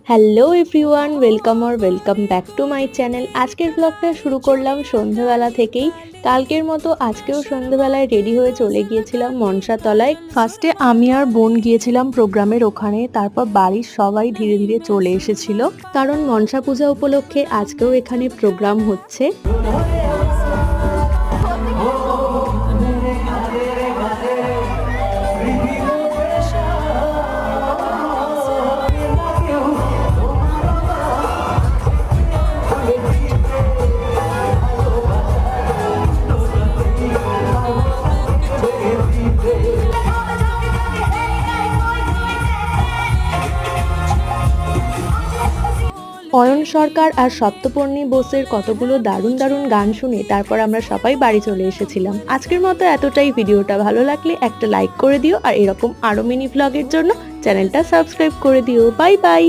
Hello everyone, welcome back to my channel. আজকের ব্লগটা শুরু করলাম সন্ধ্যেবেলা থেকেই। কালকের মতো আজকেও সন্ধ্যেবেলায় রেডি হয়ে চলে গিয়েছিলাম মনসাতলায়। ফার্স্টে আমি আর বোন গিয়েছিলাম প্রোগ্রামের ওখানে, তারপর বাড়ির সবাই ধীরে ধীরে চলে এসেছিল, কারণ মনসা পূজা উপলক্ষে আজকেও এখানে প্রোগ্রাম হচ্ছে। অয়ন সরকার আর সপ্তপর্ণী বোসের কতগুলো দারুণ দারুণ গান শুনে তারপর আমরা সবাই বাড়ি চলে এসেছিলাম। আজকের মতো এতটাই। ভিডিওটা ভালো লাগলে একটা লাইক করে দিও, আর এরকম আরো মিনি ব্লগের জন্য চ্যানেলটা সাবস্ক্রাইব করে দিও। Bye bye.